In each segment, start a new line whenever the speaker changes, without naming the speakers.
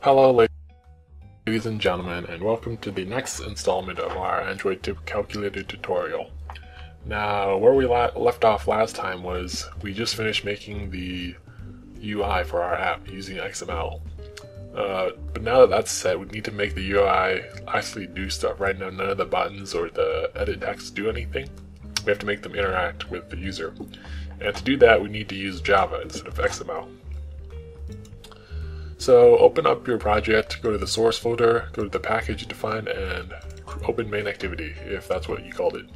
Hello, ladies and gentlemen, and welcome to the next installment of our Android tip calculator tutorial. Now, where we left off last time was we just finished making the UI for our app using XML. But now that that's set, we need to make the UI actually do stuff. Right now, none of the buttons or the edit text do anything. We have to make them interact with the user. And to do that, we need to use Java instead of XML. So open up your project, go to the source folder, go to the package you defined, and open main activity, if that's what you called it.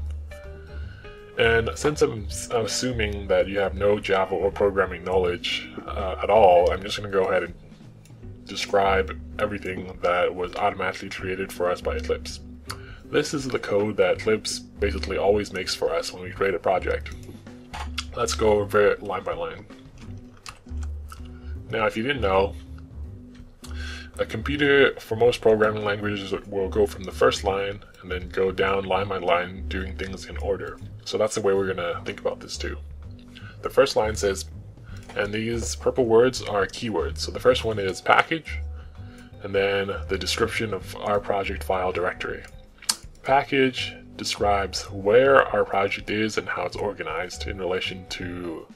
And since I'm assuming that you have no Java or programming knowledge at all, I'm just going to go ahead and describe everything that was automatically created for us by Eclipse. This is the code that Eclipse basically always makes for us when we create a project. Let's go over it line by line. Now, if you didn't know, a computer, for most programming languages, will go from the first line and then go down line by line, doing things in order. So that's the way we're going to think about this too. The first line says, and these purple words are keywords. So the first one is package, and then the description of our project file directory. Package describes where our project is and how it's organized in relation to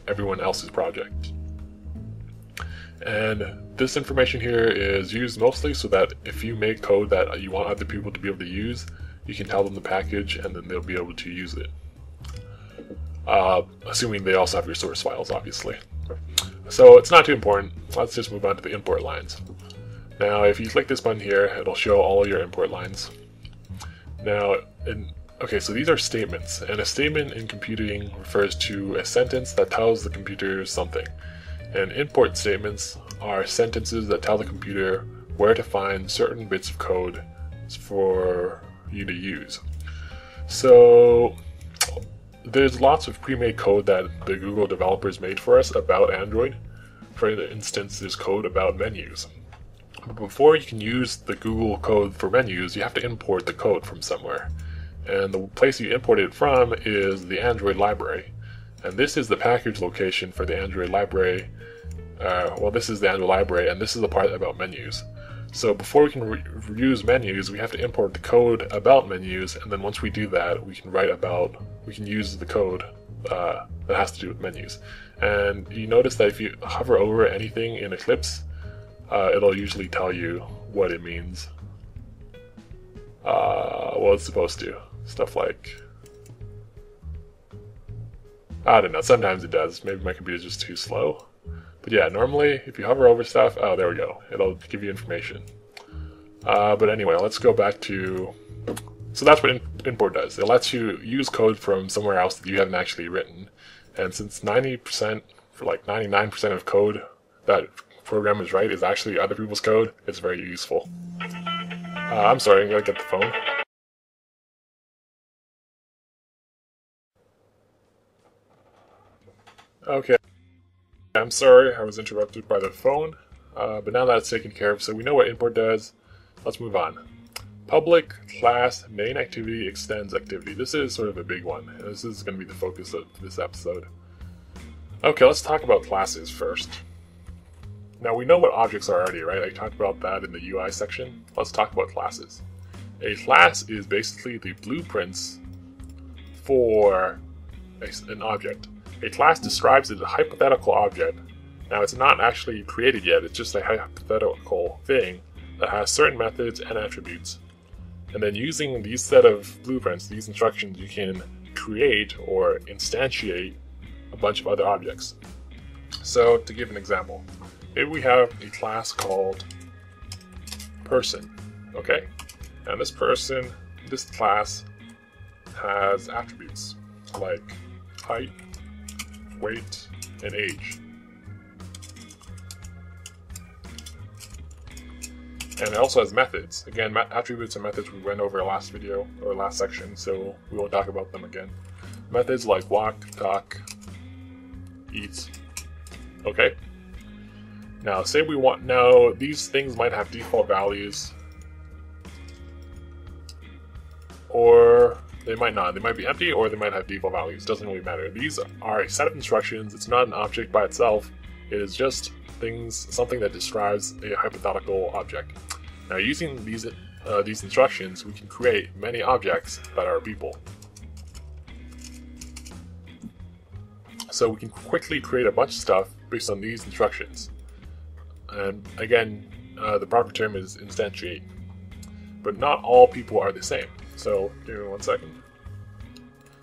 everyone else's project. And this information here is used mostly so that if you make code that you want other people to be able to use, you can tell them the package and then they'll be able to use it. Assuming they also have your source files, obviously. So it's not too important. Let's just move on to the import lines. Now, if you click this button here, it'll show all your import lines. Now, okay, so these are statements, and a statement in computing refers to a sentence that tells the computer something. And import statements are sentences that tell the computer where to find certain bits of code for you to use. So there's lots of pre-made code that the Google developers made for us about Android. For instance, there's code about menus. But before you can use the Google code for menus, you have to import the code from somewhere. And the place you import it from is the Android library. And this is the package location for the Android library. This is the Android library, and this is the part about menus. So before we can use menus, we have to import the code about menus, and then once we do that, we can use the code that has to do with menus. And you notice that if you hover over anything in Eclipse, it'll usually tell you what it means. What it's supposed to. Stuff like, I don't know, sometimes it does. Maybe my computer's just too slow. But yeah, normally if you hover over stuff, oh, there we go. It'll give you information. But anyway, let's go back to, so that's what import does. It lets you use code from somewhere else that you haven't actually written. And since 90%, for like 99% of code that programmers write is actually other people's code, it's very useful. I'm sorry, I'm gonna get the phone. Okay, I'm sorry, I was interrupted by the phone, but now that it's taken care of, so we know what import does, let's move on. Public class main activity extends activity. This is sort of a big one, and this is going to be the focus of this episode. Okay, let's talk about classes first. Now we know what objects are already, right? I talked about that in the UI section. Let's talk about classes. A class is basically the blueprints for an object. A class describes a hypothetical object. Now, it's not actually created yet, it's just a hypothetical thing that has certain methods and attributes. And then using these set of blueprints, these instructions, you can create or instantiate a bunch of other objects. So, to give an example, maybe we have a class called person, okay? And this person, this class, has attributes like height, weight, and age. And it also has methods. Again, attributes and methods we went over last video, or last section, so we won't talk about them again. Methods like walk, talk, eat. Okay? Now, say we want, now these things might have default values, or they might not. They might be empty, or they might have default values. Doesn't really matter. These are a set of instructions. It's not an object by itself. It is just something that describes a hypothetical object. Now, using these instructions, we can create many objects that are people. So we can quickly create a bunch of stuff based on these instructions. And again, the proper term is instantiate. But not all people are the same. So give me 1 second.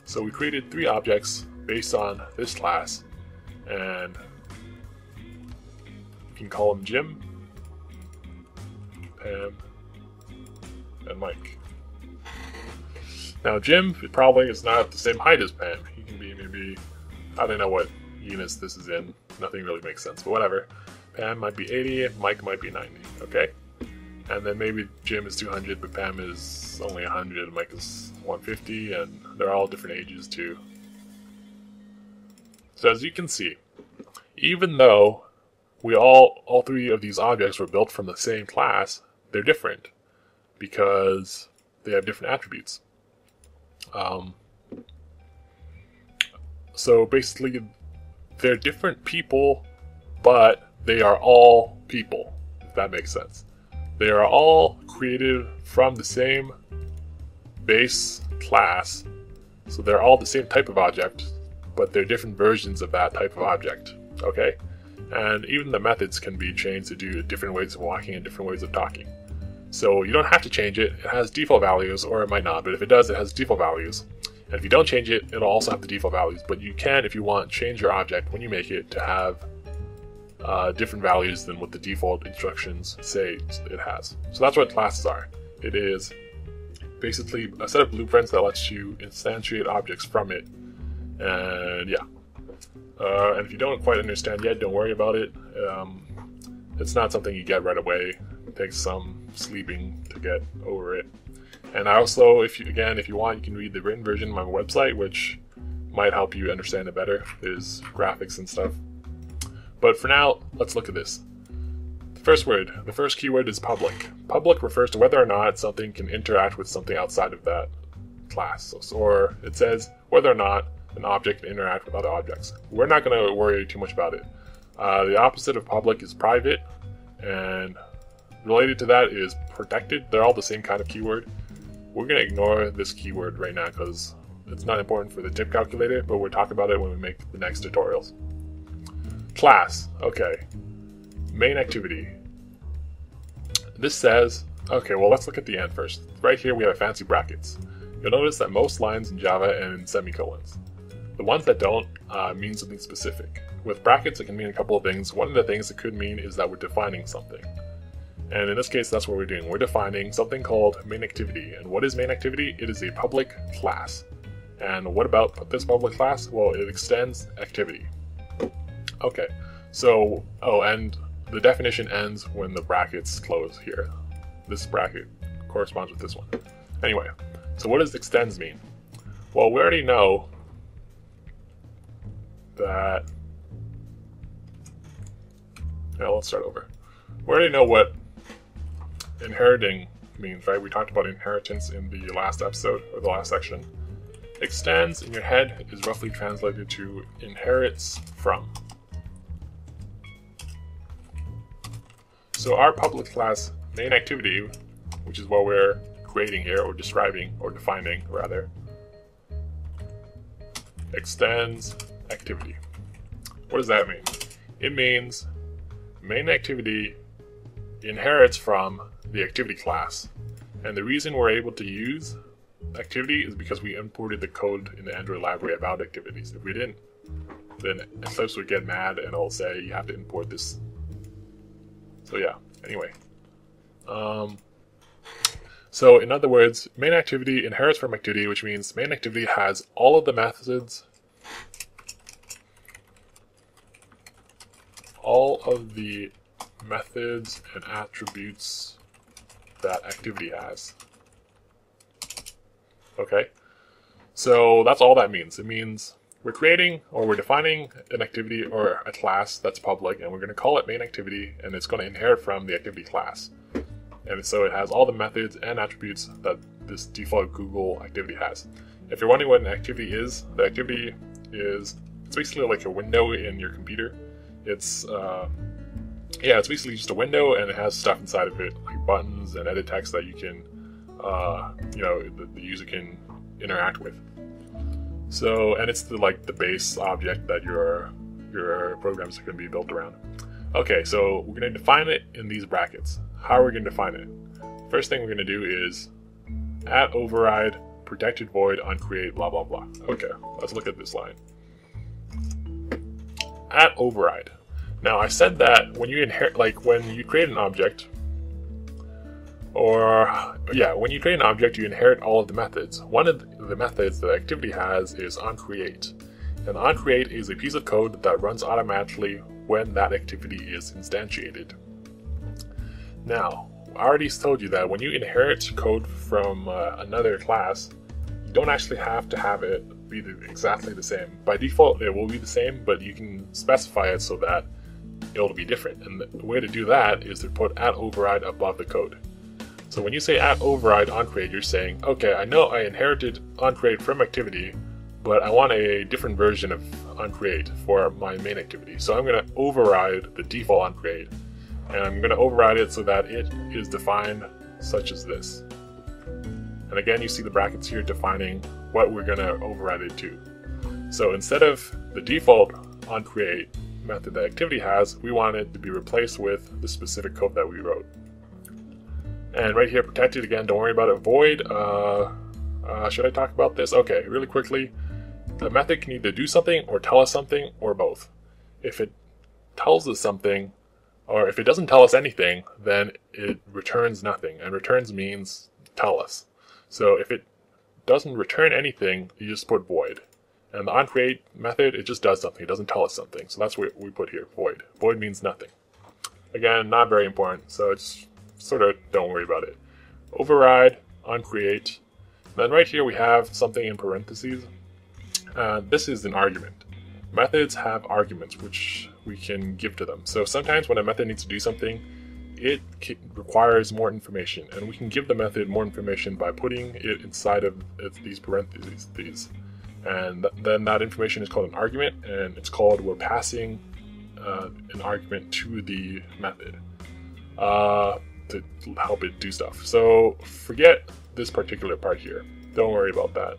So we created 3 objects based on this class, and we can call them Jim, Pam, and Mike. Now Jim probably is not the same height as Pam. He can be maybe, I don't know what units this is in. Nothing really makes sense, but whatever. Pam might be 80, Mike might be 90, okay? And then maybe Jim is 200, but Pam is only 100, Mike is 150, and they're all different ages too. So as you can see, even though all 3 of these objects were built from the same class, they're different because they have different attributes. So basically, they're different people, but they are all people, if that makes sense. They are all created from the same base class, so they're all the same type of object, but they're different versions of that type of object, okay? And even the methods can be changed to do different ways of walking and different ways of talking. So you don't have to change it. It has default values, or it might not, but if it does, it has default values. And if you don't change it, it'll also have the default values, but you can, if you want, change your object when you make it to have different values than what the default instructions say it has. So that's what classes are. It is basically a set of blueprints that lets you instantiate objects from it. And yeah. And if you don't quite understand yet, don't worry about it. It's not something you get right away. It takes some sleeping to get over it. And I also, if you want, you can read the written version of my website, which might help you understand it better. There's graphics and stuff. But for now, let's look at this. The first keyword is public. Public refers to whether or not something can interact with something outside of that class. Or it says whether or not an object can interact with other objects. We're not going to worry too much about it. The opposite of public is private, and related to that is protected. They're all the same kind of keyword. We're going to ignore this keyword right now because it's not important for the tip calculator, but we'll talk about it when we make the next tutorials. Class, okay. Main activity. This says, okay, well let's look at the end first. Right here we have fancy brackets. You'll notice that most lines in Java end in semicolons. The ones that don't mean something specific. With brackets it can mean a couple of things. One of the things it could mean is that we're defining something. And in this case that's what we're doing. We're defining something called main activity. And what is main activity? It is a public class. And what about this public class? Well, it extends activity. Okay, so, and the definition ends when the brackets close here. This bracket corresponds with this one. Anyway, so what does extends mean? Well, we already know that... Now let's start over. We already know what inheriting means, right? We talked about inheritance in the last episode, or the last section. Extends in your head is roughly translated to inherits from. So our public class main activity, which is what we're creating here, or describing, or defining rather, extends activity. What does that mean? It means main activity inherits from the activity class. And the reason we're able to use activity is because we imported the code in the Android library about activities. If we didn't, then Eclipse would get mad and it'll say you have to import this. So yeah, anyway. So in other words, main activity inherits from activity, which means main activity has all of the methods, and attributes that activity has. Okay? So that's all that means. It means we're creating or we're defining an activity or a class that's public, and we're going to call it main activity, and it's going to inherit from the activity class. And so it has all the methods and attributes that this default Google activity has. If you're wondering what an activity is, the activity is, it's basically like a window in your computer. It's yeah, it's basically just a window, and it has stuff inside of it, like buttons and edit text that you can, the user can interact with. So, and it's the base object that your programs are going to be built around. Okay, so we're going to define it in these brackets. How are we going to define it? First thing we're going to do is @override protected void on create blah blah blah. Okay, let's look at this line. @override. Now I said that when you when you create an object, when you create an object, you inherit all of the methods. One of the methods the activity has is onCreate. And onCreate is a piece of code that runs automatically when that activity is instantiated. Now, I already told you that when you inherit code from another class, you don't actually have to have it be exactly the same. By default, it will be the same, but you can specify it so that it'll be different. And the way to do that is to put @override above the code. So when you say @override onCreate, you're saying, okay, I know I inherited onCreate from activity, but I want a different version of onCreate for my main activity. So I'm going to override the default onCreate, and I'm going to override it so that it is defined such as this. And again, you see the brackets here defining what we're going to override it to. So instead of the default onCreate method that activity has, we want it to be replaced with the specific code that we wrote. And right here, protected, again, don't worry about it. Void, should I talk about this? Okay, really quickly. The method can either do something or tell us something or both. If it tells us something, or if it doesn't tell us anything, then it returns nothing. And returns means tell us. So if it doesn't return anything, you just put void. And the onCreate method, it just does something. It doesn't tell us something. So that's what we put here, void. Void means nothing. Again, not very important, so it's sort of don't worry about it. Override, onCreate. Then right here we have something in parentheses. This is an argument. Methods have arguments which we can give to them. So sometimes when a method needs to do something, it requires more information, and we can give the method more information by putting it inside of these parentheses. And then that information is called an argument, and it's called we're passing an argument to the method to help it do stuff. So forget this particular part here. Don't worry about that.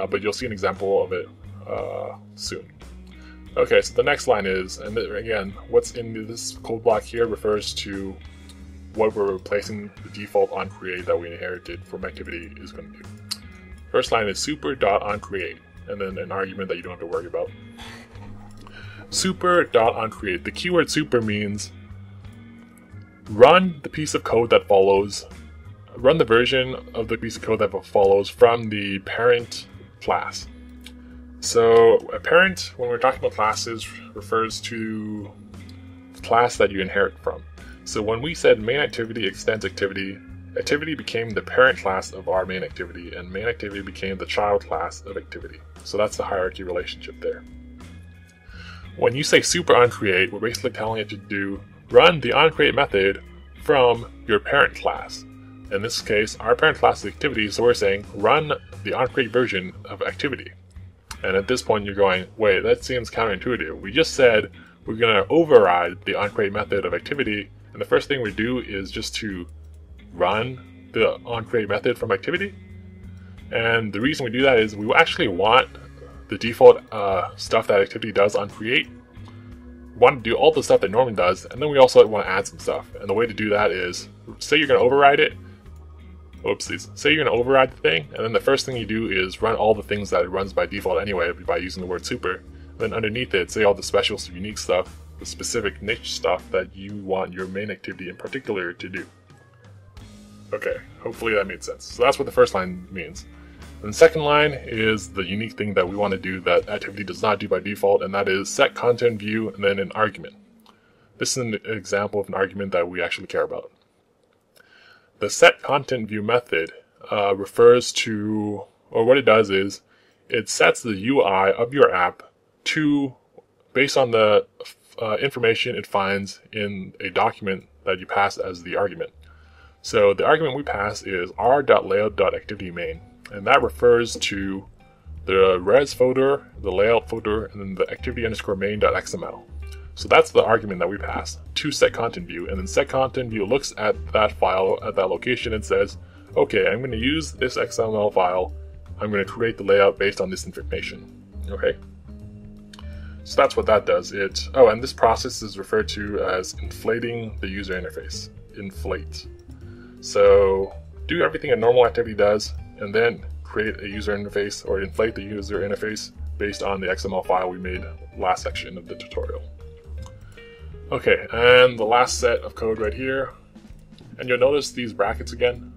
But you'll see an example of it soon. Okay, so the next line is, and again, what's in this code block here refers to what we're replacing the default onCreate that we inherited from activity is going to do. First line is super.onCreate, and then an argument that you don't have to worry about. Super.onCreate. The keyword super means run the piece of code that follows, run the version of the piece of code that follows from the parent class. So a parent, when we're talking about classes, refers to the class that you inherit from. So when we said main activity extends activity, activity became the parent class of our main activity, and main activity became the child class of activity. So that's the hierarchy relationship there. When you say super onCreate, we're basically telling it to run the onCreate method from your parent class. In this case, our parent class is activity, so we're saying run the onCreate version of activity. And at this point you're going, wait, that seems counterintuitive. We just said we're going to override the onCreate method of activity, and the first thing we do is just to run the onCreate method from activity. And the reason we do that is we actually want the default stuff that activity does onCreate. We want to do all the stuff that normally does, and then we also want to add some stuff. And the way to do that is, say you're going to override it. Oopsies. Say you're going to override the thing, and then the first thing you do is run all the things that it runs by default anyway by using the word super. Then underneath it, say all the special, unique stuff, the specific niche stuff that you want your main activity in particular to do. Okay, hopefully that made sense. So that's what the first line means. And the second line is the unique thing that we want to do that activity does not do by default, and that is set content view and then an argument. This is an example of an argument that we actually care about. The set content view method refers to, or what it does is, it sets the UI of your app to, based on the information it finds in a document that you pass as the argument. So the argument we pass is r.layout.activityMain, and that refers to the res folder, the layout folder, and then the activity_main.xml. So that's the argument that we pass to setContentView, and then setContentView looks at that file at that location and says, okay, I'm going to use this XML file. I'm going to create the layout based on this information. Okay. So that's what that does. And this process is referred to as inflating the user interface. Inflate. So do everything a normal activity does, and then create a user interface or inflate the user interface based on the XML file we made last section of the tutorial. Okay, and the last set of code right here, and you'll notice these brackets again.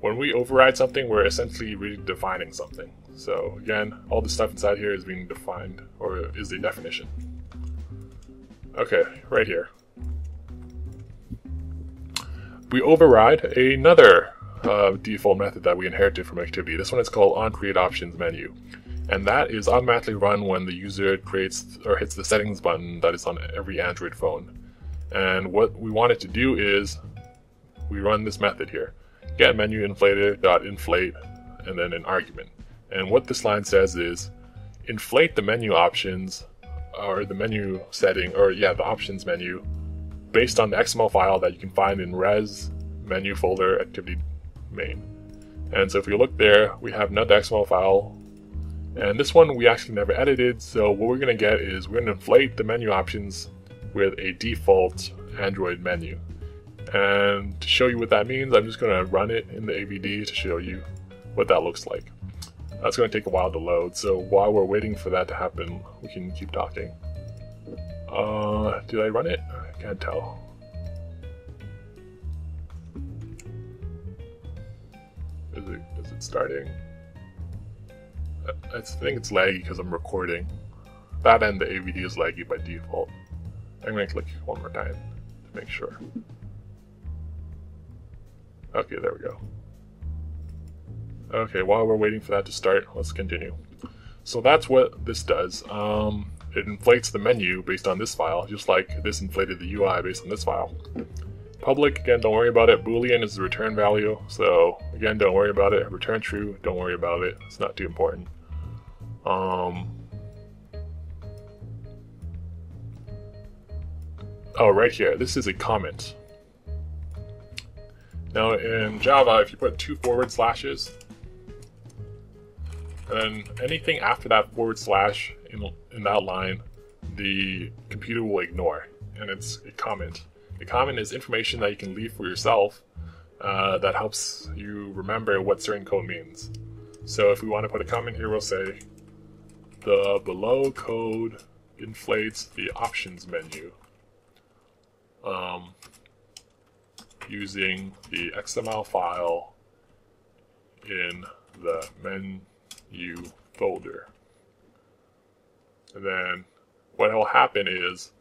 When we override something, we're essentially redefining something. So again, all the stuff inside here is being defined, or is the definition. Okay, right here. We override another default method that we inherited from activity. This one is called onCreateOptionsMenu. And that is automatically run when the user creates or hits the settings button that is on every Android phone. And what we want it to do is we run this method here, getMenuInflator.inflate, and then an argument. And what this line says is inflate the menu options, or the menu setting, or yeah, the options menu, based on the XML file that you can find in res menu folder activity main. And so if you look there, we have another XML file. And this one we actually never edited, so what we're going to get is we're going to inflate the menu options with a default Android menu. And to show you what that means, I'm just going to run it in the AVD to show you what that looks like. That's going to take a while to load, so while we're waiting for that to happen, we can keep talking. Did I run it? I can't tell. Is it starting? I think it's laggy because I'm recording. That and the AVD is laggy by default. I'm going to click one more time to make sure. Okay, there we go. Okay, while we're waiting for that to start, let's continue. So that's what this does. It inflates the menu based on this file, just like this inflated the UI based on this file. Public, again, don't worry about it. Boolean is the return value, so again, don't worry about it. Return true, don't worry about it. It's not too important. Oh, right here, this is a comment. Now in Java, if you put 2 forward slashes, and then anything after that forward slash in that line, the computer will ignore, and it's a comment. A comment is information that you can leave for yourself that helps you remember what certain code means. So if we want to put a comment here, we'll say, the below code inflates the options menu using the XML file in the menu folder. And then what will happen is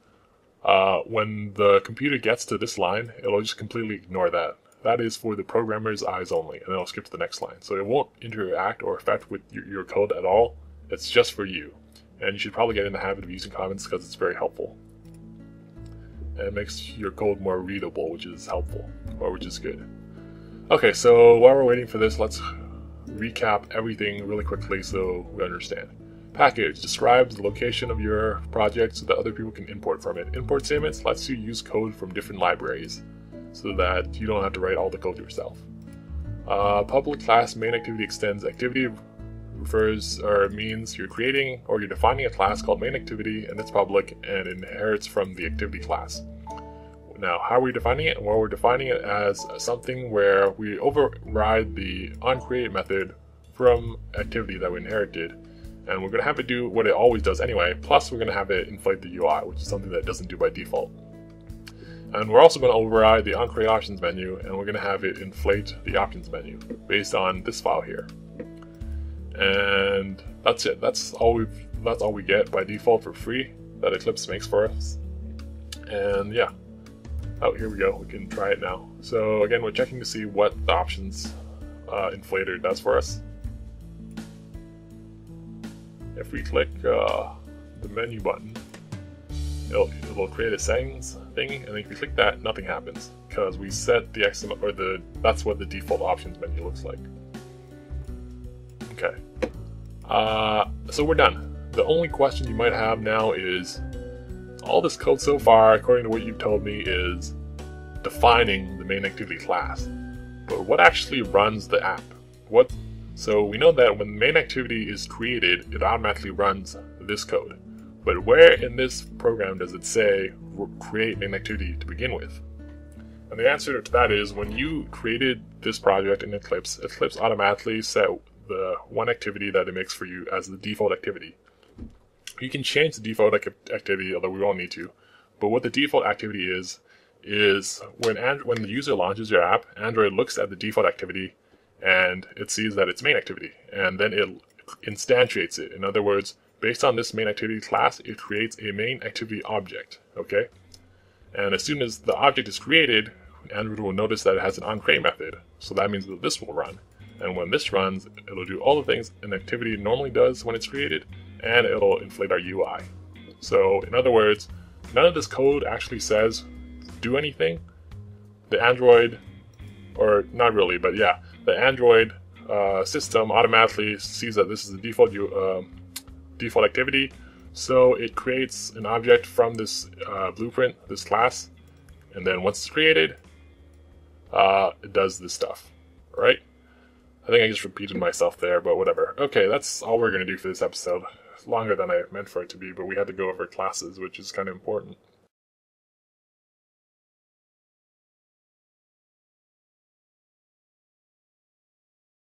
when the computer gets to this line, it'll just completely ignore that. That is for the programmer's eyes only, and then it'll skip to the next line. So it won't interact or affect with your code at all. It's just for you. And you should probably get in the habit of using comments because it's very helpful. And it makes your code more readable, which is helpful, or which is good. Okay, so while we're waiting for this, let's recap everything really quickly so we understand. Package describes the location of your project so that other people can import from it. Import statements lets you use code from different libraries so that you don't have to write all the code yourself. Public class main activity extends. Activity refers or means you're creating or you're defining a class called main activity, and it's public and inherits from the activity class. Now, how are we defining it? Well, we're defining it as something where we override the onCreate method from activity that we inherited, and we're going to have it do what it always does anyway, plus we're going to have it inflate the UI, which is something that it doesn't do by default. And we're also going to override the onCreate options menu, and we're going to have it inflate the options menu based on this file here. And that's it. That's all we get by default for free that Eclipse makes for us. And yeah. Oh, here we go. We can try it now. So again, we're checking to see what the options inflator does for us. If we click the menu button, it'll create a settings thing, and then if you click that, nothing happens because we set the XML, or that's what the default options menu looks like. Okay, so we're done. The only question you might have now is, all this code so far, according to what you've told me, is defining the main activity class. But what actually runs the app? So we know that when the main activity is created, it automatically runs this code. But where in this program does it say create main activity to begin with? And the answer to that is when you created this project in Eclipse, Eclipse automatically set the one activity that it makes for you as the default activity. You can change the default activity, although we won't need to. But what the default activity is when the user launches your app, Android looks at the default activity and it sees that it's main activity, and then it instantiates it. In other words, based on this main activity class, it creates a main activity object, okay? And as soon as the object is created, Android will notice that it has an onCreate method, so that means that this will run. And when this runs, it'll do all the things an activity normally does when it's created, and it'll inflate our UI. So, in other words, none of this code actually says do anything. The Android, or not really, but yeah, the Android system automatically sees that this is the default activity, so it creates an object from this blueprint, this class, and then once it's created, it does this stuff, right? I think I just repeated myself there, but whatever. Okay, that's all we're going to do for this episode. It's longer than I meant for it to be, but we had to go over classes, which is kind of important.